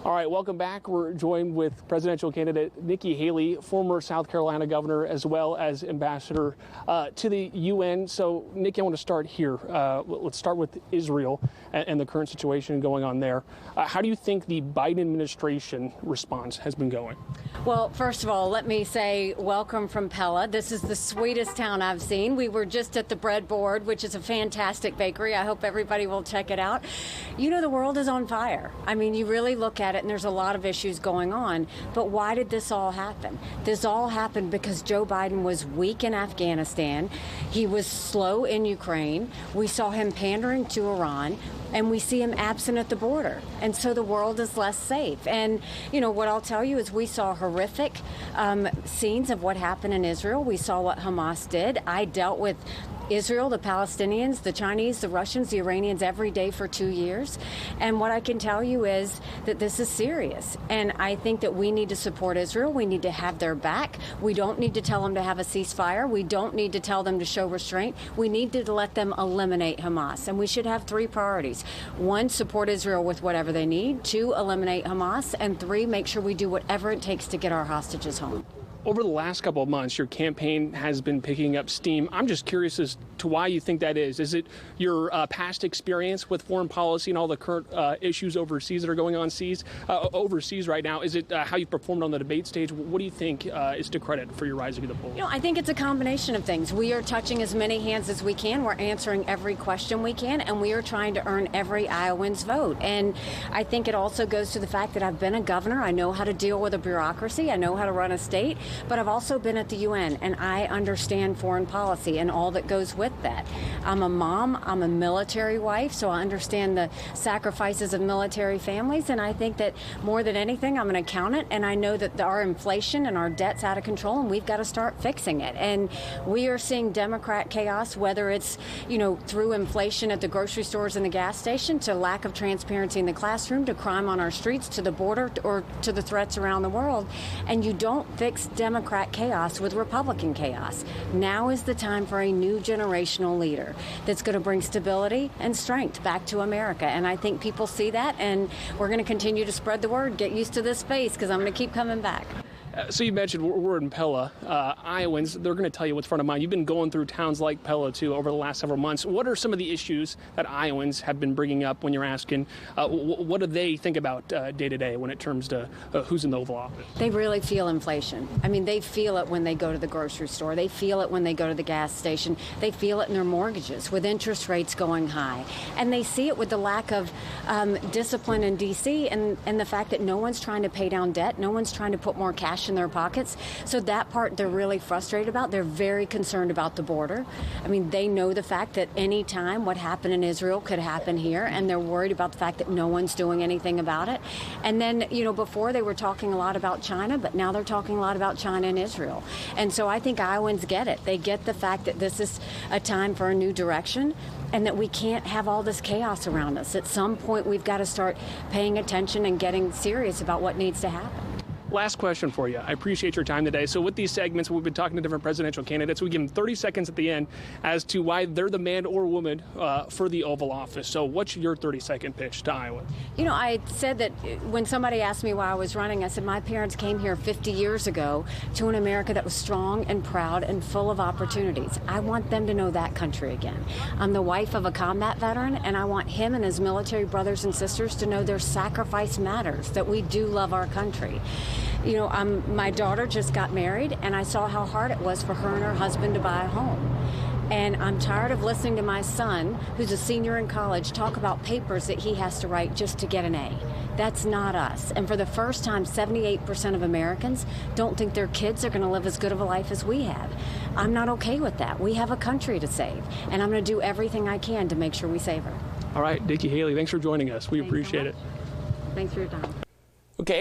All right, welcome back. We're joined with presidential candidate Nikki Haley, former South Carolina governor, as well as ambassador to the UN. So, Nikki, I want to start here. Let's start with Israel and the current situation going on there. How do you think the Biden administration response has been going? Well, first of all, let me say welcome from Pella. This is the sweetest town I've seen. We were just at the Bread Board, which is a fantastic bakery. I hope everybody will check it out. You know, the world is on fire. I mean, you really look at it, and there's a lot of issues going on. But why did this all happen? This all happened because Joe Biden was weak in Afghanistan. He was slow in Ukraine. We saw him pandering to Iran, and we see him absent at the border. And so the world is less safe. And, you know, what I'll tell you is we saw horrific scenes of what happened in Israel. We saw what Hamas did. I dealt with Israel, the Palestinians, the Chinese, the Russians, the Iranians every day for 2 years. And what I can tell you is that this is serious. And I think that we need to support Israel. We need to have their back. We don't need to tell them to have a ceasefire. We don't need to tell them to show restraint. We need to let them eliminate Hamas. And we should have three priorities. One, support Israel with whatever they need. Two, eliminate Hamas. And three, make sure we do whatever it takes to get our hostages home. Over the last couple of months, your campaign has been picking up steam. I'm just curious as to why you think that is. Is it your past experience with foreign policy and all the current issues overseas that are going on overseas right now? Is it how you performed on the debate stage? What do you think is to credit for your rising to the polls? You know, I think it's a combination of things. We are touching as many hands as we can. We're answering every question we can, and we are trying to earn every Iowan's vote. And I think it also goes to the fact that I've been a governor. I know how to deal with a bureaucracy. I know how to run a state. But I've also been at the UN, and I understand foreign policy and all that goes with that. I'm a mom. I'm a military wife, so I understand the sacrifices of military families. And I think that more than anything, I'm an accountant, and I know that our inflation and our debt's out of control, and we've got to start fixing it. And we are seeing Democrat chaos, whether it's, you know, through inflation at the grocery stores and the gas station, to lack of transparency in the classroom, to crime on our streets, to the border, or to the threats around the world. And you don't fix Democrat chaos with Republican chaos. Now is the time for a new generational leader that's going to bring stability and strength back to America. And I think people see that, and we're going to continue to spread the word. Get used to this space, because I'm going to keep coming back. So you mentioned we're in Pella. Iowans, they're going to tell you what's front of mind. You've been going through towns like Pella, too, over the last several months. What are some of the issues that Iowans have been bringing up when you're asking? What do they think about day to day when it comes to who's in the Oval Office? They really feel inflation. I mean, they feel it when they go to the grocery store. They feel it when they go to the gas station. They feel it in their mortgages with interest rates going high. And they see it with the lack of discipline in D.C. and the fact that no one's trying to pay down debt. No one's trying to put more cash in their pockets. So that part they're really frustrated about. They're very concerned about the border. I mean, they know the fact that any time what happened in Israel could happen here, and they're worried about the fact that no one's doing anything about it. And then, you know, before they were talking a lot about China, but now they're talking a lot about China and Israel. And so I think Iowans get it. They get the fact that this is a time for a new direction, and that we can't have all this chaos around us. At some point, we've got to start paying attention and getting serious about what needs to happen. Last question for you. I appreciate your time today. So with these segments, we've been talking to different presidential candidates. We give them 30 seconds at the end as to why they're the man or woman for the Oval Office. So what's your 30-second pitch to Iowa? You know, I said that when somebody asked me why I was running, I said my parents came here 50 years ago to an America that was strong and proud and full of opportunities. I want them to know that country again. I'm the wife of a combat veteran, and I want him and his military brothers and sisters to know their sacrifice matters, that we do love our country. You know, my daughter just got married, and I saw how hard it was for her and her husband to buy a home. And I'm tired of listening to my son, who's a senior in college, talk about papers that he has to write just to get an A. That's not us. And for the first time, 78% of Americans don't think their kids are going to live as good of a life as we have. I'm not okay with that. We have a country to save, and I'm going to do everything I can to make sure we save her. All right, Nikki Haley, thanks for joining us. We appreciate it. Thanks for your time. Okay.